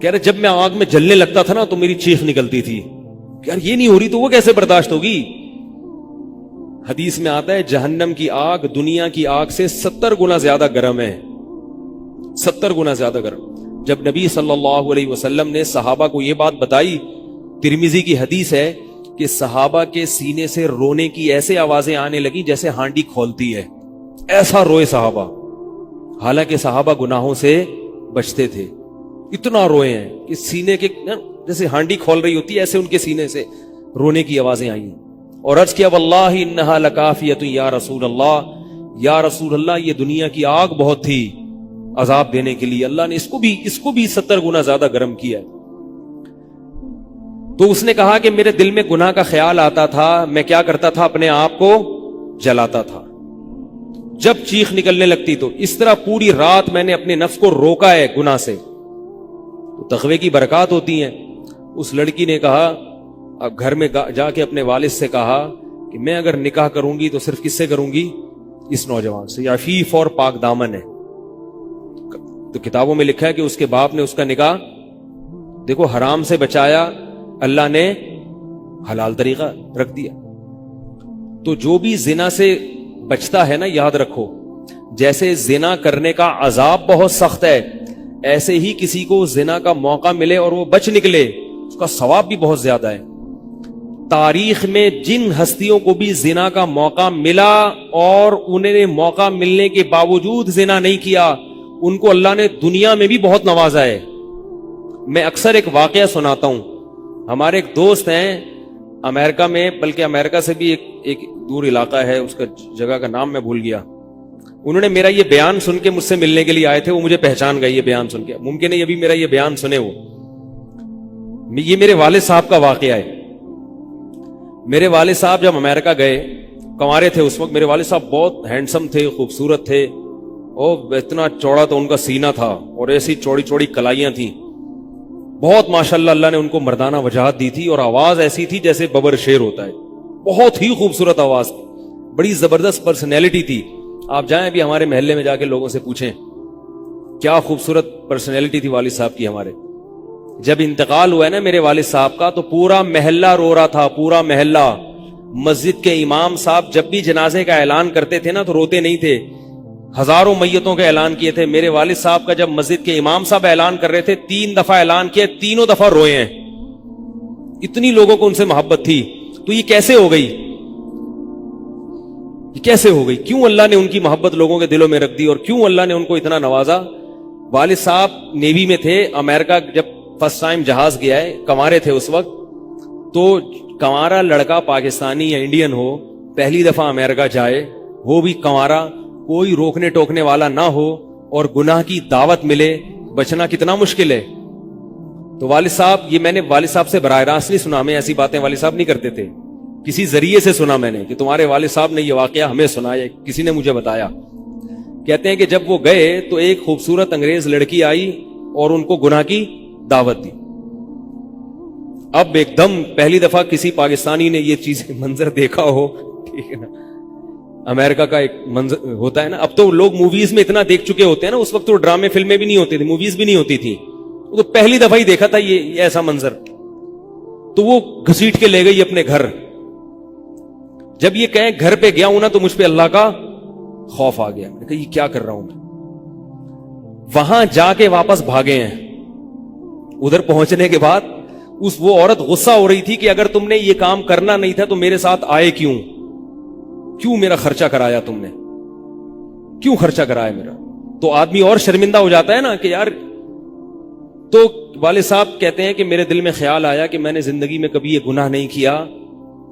کہہ رہے جب میں آگ میں جلنے لگتا تھا نا تو میری چیخ نکلتی تھی کہ یار یہ نہیں ہو رہی تو وہ کیسے برداشت ہوگی. حدیث میں آتا ہے جہنم کی آگ دنیا کی آگ سے 70 گنا زیادہ گرم ہے, 70 گنا زیادہ گرم. جب نبی صلی اللہ علیہ وسلم نے صحابہ کو یہ بات بتائی, ترمذی کی حدیث ہے کہ صحابہ کے سینے سے رونے کی ایسے آوازیں آنے لگی جیسے ہانڈی کھولتی ہے, ایسا روئے صحابہ. حالانکہ صحابہ گناہوں سے بچتے تھے, اتنا روئے ہیں کہ سینے کے جیسے ہانڈی کھول رہی ہوتی ہے ایسے ان کے سینے سے رونے کی آوازیں آئی ہیں. اور عرض کیا واللہ انہا لکافیۃ یا رسول اللہ, یا رسول اللہ یہ دنیا کی آگ بہت تھی عذاب دینے کے لیے, اللہ نے اس کو بھی 70 گنا زیادہ گرم کیا ہے. تو اس نے کہا کہ میرے دل میں گناہ کا خیال آتا تھا, میں کیا کرتا تھا, اپنے آپ کو جلاتا تھا جب چیخ نکلنے لگتی. تو اس طرح پوری رات میں نے اپنے نفس کو روکا ہے گناہ سے. تو تقوی کی برکات ہوتی ہیں. اس لڑکی نے کہا, اب گھر میں جا کے اپنے والد سے کہا کہ میں اگر نکاح کروں گی تو صرف کس سے کروں گی, اس نوجوان سے, یا عفیف اور پاک دامن ہے. تو کتابوں میں لکھا ہے کہ اس کے باپ نے اس کا نکاح دیکھو حرام سے بچایا, اللہ نے حلال طریقہ رکھ دیا. تو جو بھی زنا سے بچتا ہے نا, یاد رکھو جیسے زنا کرنے کا عذاب بہت سخت ہے, ایسے ہی کسی کو زنا کا موقع ملے اور وہ بچ نکلے اس کا ثواب بھی بہت زیادہ ہے. تاریخ میں جن ہستیوں کو بھی زنا کا موقع ملا اور انہیں نے موقع ملنے کے باوجود زنا نہیں کیا, ان کو اللہ نے دنیا میں بھی بہت نوازا ہے. میں اکثر ایک واقعہ سناتا ہوں. ہمارے ایک دوست ہیں امریکہ میں, بلکہ امریکہ سے بھی ایک دور علاقہ ہے, اس کا جگہ کا نام میں بھول گیا. انہوں نے میرا یہ بیان سن کے مجھ سے ملنے کے لیے آئے تھے, وہ مجھے پہچان گئے یہ بیان سن کے. ممکن ہے یہ بھی میرا یہ بیان سنے. یہ میرے والد صاحب کا واقعہ ہے. میرے والد صاحب جب امریکہ گئے, کنوارے تھے اس وقت, میرے والد صاحب بہت ہینڈسم تھے, خوبصورت تھے, اور اتنا چوڑا تو ان کا سینہ تھا اور ایسی چوڑی چوڑی کلائیاں تھیں. بہت ماشاءاللہ اللہ نے ان کو مردانہ وجاہت دی تھی, اور آواز ایسی تھی جیسے ببر شیر ہوتا ہے. بہت ہی خوبصورت آواز تھی, بڑی زبردست پرسنالٹی تھی. آپ جائیں بھی ہمارے محلے میں جا کے لوگوں سے پوچھیں کیا خوبصورت پرسنالٹی تھی والد صاحب کی ہمارے. جب انتقال ہوا ہے نا میرے والد صاحب کا, تو پورا محلہ رو رہا تھا, پورا محلہ. مسجد کے امام صاحب جب بھی جنازے کا اعلان کرتے تھے نا تو روتے نہیں تھے. ہزاروں میتوں کا اعلان کیے تھے. میرے والد صاحب کا جب مسجد کے امام صاحب اعلان کر رہے تھے 3 دفعہ اعلان کیا, تینوں دفعہ روئے ہیں. اتنی لوگوں کو ان سے محبت تھی. تو یہ کیسے ہو گئی, یہ کیسے ہو گئی؟ کیوں اللہ نے ان کی محبت لوگوں کے دلوں میں رکھ دی, اور کیوں اللہ نے ان کو اتنا نوازا. والد صاحب نیوی میں تھے. امریکہ جب فرسٹ ٹائم جہاز گیا ہے, کنوارے تھے اس وقت, تو کنوارا لڑکا پاکستانی یا انڈین ہو, پہلی دفعہ امریکہ جائے, وہ بھی کنوارا, کوئی روکنے ٹوکنے والا نہ ہو, اور گناہ کی دعوت ملے, بچنا کتنا مشکل ہے. تو والد صاحب, یہ میں نے والد صاحب سے براہ راست نہیں سنا, ہمیں ایسی باتیں والد صاحب نہیں کرتے تھے, کسی ذریعے سے سنا میں نے کہ تمہارے والد صاحب نے یہ واقعہ ہمیں سنایا, کسی نے مجھے بتایا. کہتے ہیں کہ جب وہ گئے تو ایک خوبصورت انگریز لڑکی آئی اور ان کو گناہ کی دعوت دی. اب ایک دم پہلی دفعہ کسی پاکستانی نے یہ چیز منظر دیکھا ہو, ٹھیک ہے نا, امریکہ کا ایک منظر ہوتا ہے نا. اب تو لوگ موویز میں اتنا دیکھ چکے ہوتے ہیں نا, اس وقت تو ڈرامے فلمیں بھی نہیں ہوتی تھی, موویز بھی نہیں ہوتی تھی, وہ تو پہلی دفعہ ہی دیکھا تھا یہ ایسا منظر. تو وہ گھسیٹ کے لے گئی اپنے گھر. جب یہ کہیں گھر پہ گیا ہوں نا تو مجھ پہ اللہ کا خوف آ گیا. میں نے کہا یہ کیا کر رہا ہوں میں. وہاں جا کے واپس بھاگے ہیں. ادھر پہنچنے کے بعد وہ عورت غصہ ہو رہی تھی کہ اگر تم نے یہ کام کرنا نہیں تھا تو میرے ساتھ آئے کیوں میرا خرچہ کرایا, تم نے کیوں خرچہ کرایا میرا. تو آدمی اور شرمندہ ہو جاتا ہے نا کہ یار. تو والد صاحب کہتے ہیں کہ میرے دل میں خیال آیا کہ میں نے زندگی میں کبھی یہ گناہ نہیں کیا,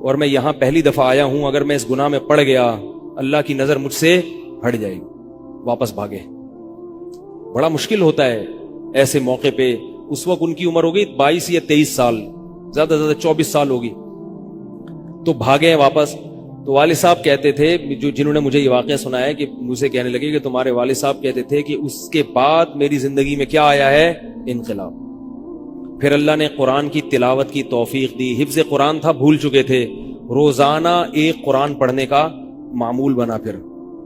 اور میں یہاں پہلی دفعہ آیا ہوں, اگر میں اس گناہ میں پڑ گیا اللہ کی نظر مجھ سے ہٹ جائے گی. واپس بھاگے. بڑا مشکل ہوتا ہے ایسے موقع پہ. اس وقت ان کی عمر ہوگی 22 یا 23 سال, زیادہ زیادہ 24 سال ہوگی. تو بھاگے ہیں واپس. تو والد صاحب کہتے تھے, جنہوں نے مجھے یہ واقعہ سنایا, کہ مجھے کہنے لگے کہ تمہارے والد صاحب کہتے تھے کہ اس کے بعد میری زندگی میں کیا آیا ہے, انقلاب. پھر اللہ نے قرآن کی تلاوت کی توفیق دی. حفظ قرآن تھا, بھول چکے تھے. روزانہ ایک قرآن پڑھنے کا معمول بنا پھر,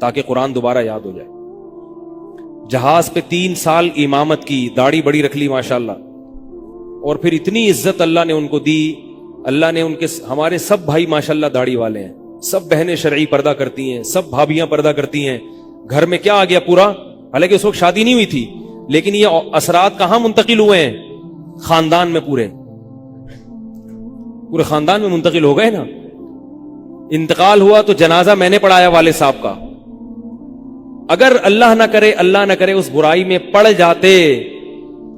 تاکہ قرآن دوبارہ یاد ہو جائے. جہاز پہ 3 سال امامت کی, داڑھی بڑی رکھ لی ماشاءاللہ, اور پھر اتنی عزت اللہ نے ان کو دی. اللہ نے ان کے, ہمارے سب بھائی ماشاءاللہ داڑھی والے ہیں, سب بہنیں شرعی پردہ کرتی ہیں, سب بھابیاں پردہ کرتی ہیں. گھر میں کیا آ گیا پورا, حالانکہ اس وقت شادی نہیں ہوئی تھی, لیکن یہ اثرات کہاں منتقل ہوئے ہیں؟ خاندان میں, پورے خاندان میں منتقل ہو گئے نا. انتقال ہوا تو جنازہ میں نے پڑھایا والد صاحب کا. اگر اللہ نہ کرے اس برائی میں پڑ جاتے,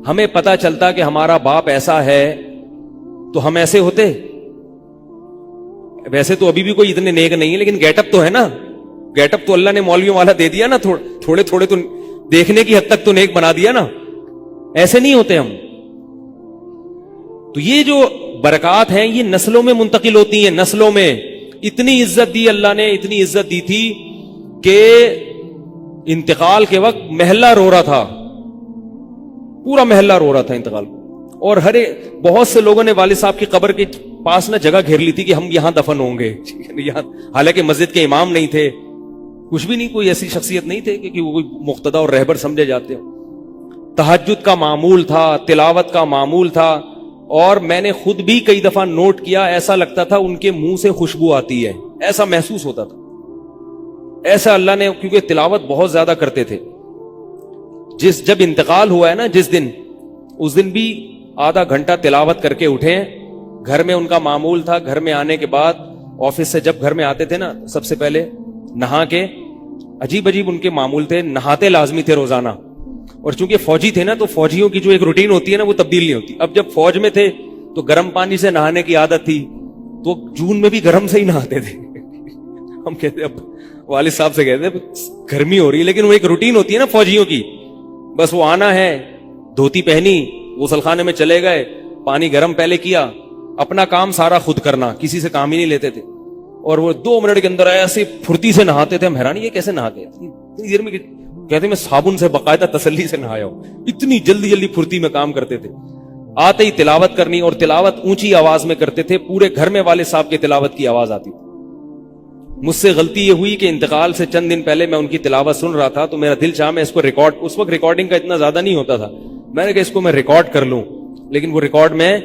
ہمیں پتا چلتا کہ ہمارا باپ ایسا ہے, تو ہم ایسے ہوتے؟ ویسے تو ابھی بھی کوئی اتنے نیک نہیں ہے, لیکن گیٹ اپ تو ہے نا. گیٹ اپ تو اللہ نے مولویوں والا دے دیا نا, تھوڑے تھوڑے تو دیکھنے کی حد تک تو نیک بنا دیا نا. ایسے نہیں ہوتے ہم. تو یہ جو برکات ہیں یہ نسلوں میں منتقل ہوتی ہیں. نسلوں میں اتنی عزت دی اللہ نے, اتنی عزت دی تھی کہ انتقال کے وقت محلہ رو رہا تھا, پورا محلہ رو رہا تھا انتقال. اور بہت سے لوگوں نے والد صاحب کی قبر کے پاس نہ جگہ گھیر لی تھی کہ ہم یہاں دفن ہوں گے. حالانکہ مسجد کے امام نہیں تھے, کچھ بھی نہیں, کوئی ایسی شخصیت نہیں تھے کہ وہ کوئی مقتدی اور رہبر سمجھے جاتے ہو. تہجد کا معمول تھا, تلاوت کا معمول تھا. اور میں نے خود بھی کئی دفعہ نوٹ کیا, ایسا لگتا تھا ان کے منہ سے خوشبو آتی ہے, ایسا محسوس ہوتا تھا. ایسا اللہ نے, کیونکہ تلاوت بہت زیادہ کرتے تھے. جب انتقال ہوا ہے نا جس دن, اس دن بھی آدھا گھنٹہ تلاوت کر کے اٹھے. گھر میں ان کا معمول تھا, گھر میں آنے کے بعد آفس سے جب گھر میں آتے تھے نا, سب سے پہلے نہا کے, عجیب ان کے معمول تھے, نہاتے لازمی تھے روزانہ. اور چونکہ فوجی تھے نا, تو فوجیوں کی جو ایک روٹین ہوتی ہے نا, وہ تبدیل نہیں ہوتی. اب جب فوج میں تھے تو گرم پانی سے نہانے کی عادت تھی, تو جون میں بھی گرم سے ہی نہاتے تھے. ہم کہتے, اب والد صاحب سے کہتے گرمی ہو رہی ہے, لیکن وہ ایک روٹین ہوتی ہے نا فوجیوں کی. بس وہ آنا ہے, دھوتی پہنی, غسل خانے میں چلے گئے, پانی گرم پہلے کیا, اپنا کام سارا خود کرنا, کسی سے کام ہی نہیں لیتے تھے. اور وہ 2 منٹ کے اندر ایسے پھرتی سے نہاتے تھے. ہم حیران, یہ کیسے نہاتے ہیں اتنی دیر میں؟ کہتے میں صابن سے باقاعدہ تسلی سے نہایا ہوں. اتنی جلدی پھرتی میں کام کرتے تھے. آتے ہی تلاوت کرنی, اور تلاوت اونچی آواز میں کرتے تھے. پورے گھر میں والد صاحب کے تلاوت کی آواز آتی تھی. مجھ سے غلطی یہ ہوئی کہ انتقال سے چند دن پہلے میں ان کی تلاوت سن رہا تھا, تو میرا دل چاہا میں اس کو ریکارڈ, اس وقت ریکارڈنگ کا اتنا زیادہ نہیں ہوتا تھا, میں نے کہا اس کو میں ریکارڈ کر لوں, لیکن وہ ریکارڈ میں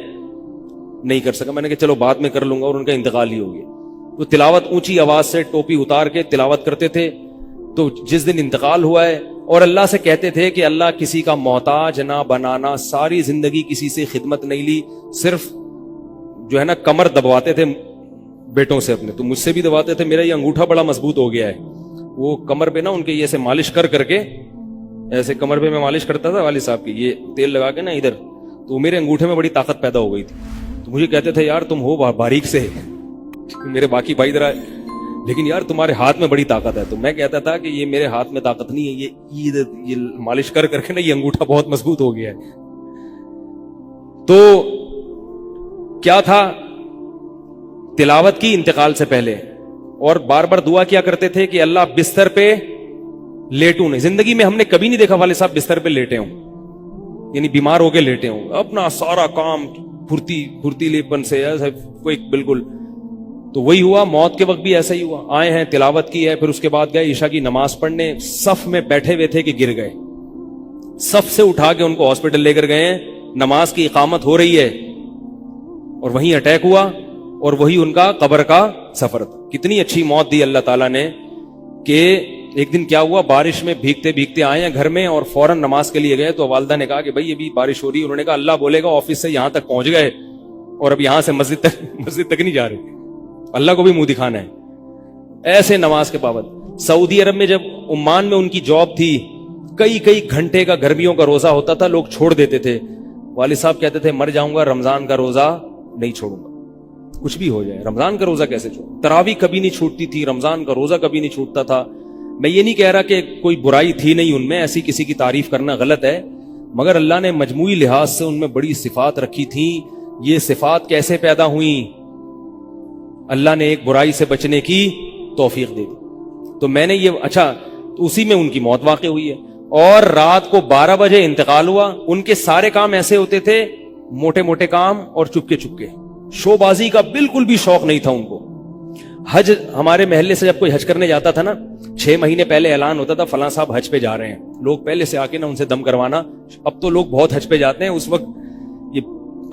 نہیں کر سکا. میں نے کہا چلو بعد میں کر لوں گا, اور ان کا انتقال ہی ہو گیا. تو تلاوت اونچی آواز سے ٹوپی اتار کے تلاوت کرتے تھے. تو جس دن انتقال ہوا ہے, اور اللہ سے کہتے تھے کہ اللہ کسی کا محتاج نہ بنانا, ساری زندگی کسی سے خدمت نہیں لی, صرف جو ہے نا کمر دبواتے تھے بیٹوں سے اپنے. تو مجھ سے بھی دباتے تھے, میرا یہ انگوٹھا بڑا مضبوط ہو گیا ہے. وہ کمر پہ نا ان کے یہ ایسے مالش کر کے, ایسے کمر پہ میں مالش کرتا تھا والد صاحب کی, یہ تیل لگا کے نا ادھر, تو میرے انگوٹھے میں بڑی طاقت پیدا ہو گئی تھی. تو مجھے کہتے تھے یار تم ہو باریک سے, میرے باقی بھائی ذرا, لیکن یار تمہارے ہاتھ میں بڑی طاقت ہے. تو میں کہتا تھا کہ یہ میرے ہاتھ میں طاقت نہیں ہے, یہ مالش کر کے نا یہ انگوٹھا بہت مضبوط ہو گیا ہے. تو کیا تھا, تلاوت کی انتقال سے پہلے, اور بار بار دعا کیا کرتے تھے کہ اللہ بستر پہ لیٹوں نہیں. زندگی میں ہم نے کبھی نہیں دیکھا والد صاحب بستر پہ لیٹے ہوں, یعنی بیمار ہو کے لیٹے ہوں. اپنا سارا کام پھرتیلے پن سے کوئی بالکل. تو وہی ہوا, موت کے وقت بھی ایسا ہی ہوا. آئے ہیں, تلاوت کی ہے, پھر اس کے بعد گئے عشاء کی نماز پڑھنے. صف میں بیٹھے ہوئے تھے کہ گر گئے, صف سے اٹھا کے ان کو ہاسپٹل لے کر گئے ہیں. نماز کی اقامت ہو رہی ہے, اور وہیں اٹیک ہوا, اور وہی ان کا قبر کا سفر تھا. کتنی اچھی موت دی اللہ تعالیٰ نے, کہ ایک دن کیا ہوا, بارش میں بھیگتے بھیگتے آئے ہیں گھر میں, اور فوراً نماز کے لیے گئے. تو والدہ نے کہا کہ بھائی ابھی بارش ہو رہی ہے. انہوں نے کہا اللہ بولے گا آفس سے یہاں تک پہنچ گئے, اور اب یہاں سے مسجد تک نہیں جا رہے, اللہ کو بھی منہ دکھانا ہے. ایسے نماز کے پابند. سعودی عرب میں جب عمان میں ان کی جاب تھی, کئی گھنٹے کا گرمیوں کا روزہ ہوتا تھا, لوگ چھوڑ دیتے تھے. والد صاحب کہتے تھے مر جاؤں گا, رمضان کا روزہ نہیں چھوڑوں گا, کچھ بھی ہو جائے, رمضان کا روزہ کیسے چھوڑوں. تراویح کبھی نہیں چھوٹتی تھی, رمضان کا روزہ کبھی نہیں چھوٹتا تھا. میں یہ نہیں کہہ رہا کہ کوئی برائی تھی نہیں ان میں, ایسی کسی کی تعریف کرنا غلط ہے, مگر اللہ نے مجموعی لحاظ سے ان میں بڑی صفات رکھی تھی. یہ صفات کیسے پیدا ہوئیں؟ اللہ نے ایک برائی سے بچنے کی توفیق دے دی. تو میں نے یہ تو اسی میں ان کی موت واقع ہوئی ہے. اور رات کو 12 بجے انتقال ہوا. ان کے سارے کام ایسے ہوتے تھے, موٹے موٹے کام, اور چپکے شو بازی کا بالکل بھی شوق نہیں تھا ان کو. حج, ہمارے محلے سے جب کوئی حج کرنے جاتا تھا نا, 6 مہینے پہلے اعلان ہوتا تھا فلاں صاحب حج پہ جا رہے ہیں, لوگ پہلے سے آ کے نا ان سے دم کروانا. اب تو لوگ بہت حج پہ جاتے ہیں, اس وقت یہ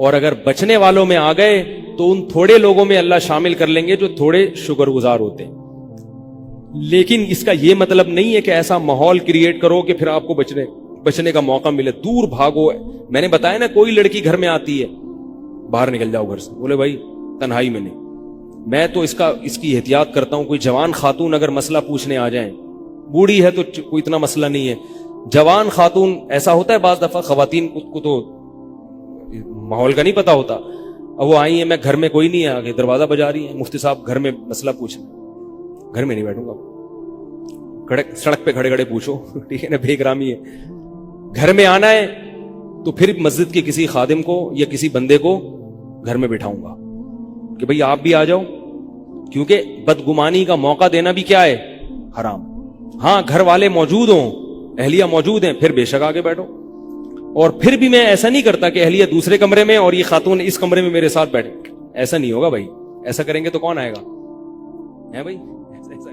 اور اگر بچنے والوں میں آ گئے تو ان تھوڑے لوگوں میں اللہ شامل کر لیں گے جو تھوڑے شکر گزار ہوتے ہیں. لیکن اس کا یہ مطلب نہیں ہے کہ ایسا ماحول کریٹ کرو کہ پھر آپ کو بچنے کا موقع ملے. دور بھاگو. میں نے بتایا نا, کوئی لڑکی گھر میں آتی ہے, باہر نکل جاؤ گھر سے, بولے بھائی تنہائی میں نہیں. میں تو اس کی احتیاط کرتا ہوں. کوئی جوان خاتون اگر مسئلہ پوچھنے آ جائیں, بوڑھی ہے تو کوئی اتنا مسئلہ نہیں ہے, جوان خاتون, ایسا ہوتا ہے بعض دفعہ خواتین کو تو ماحول کا نہیں پتا ہوتا, اب وہ آئی ہیں, میں گھر میں کوئی نہیں ہے, آگے دروازہ بجا رہی ہیں, مفتی صاحب گھر میں مسئلہ پوچھنا. گھر میں نہیں بیٹھوں گا, سڑک پہ کھڑے کھڑے پوچھو, ٹھیک ہے نا, بے احترامی ہے. گھر میں آنا ہے تو پھر مسجد کے کسی خادم کو یا کسی بندے کو گھر میں بٹھاؤں گا کہ بھئی آپ بھی آ جاؤ, کیونکہ بدگمانی کا موقع دینا بھی کیا ہے, حرام. ہاں گھر والے موجود ہوں, اہلیہ موجود ہیں, پھر بے شک آگے بیٹھو. اور پھر بھی میں ایسا نہیں کرتا کہ اہلیہ دوسرے کمرے میں اور یہ خاتون اس کمرے میں میرے ساتھ بیٹھے. ایسا نہیں ہوگا بھائی, ایسا کریں گے تو کون آئے گا, ہے بھائی, ایسا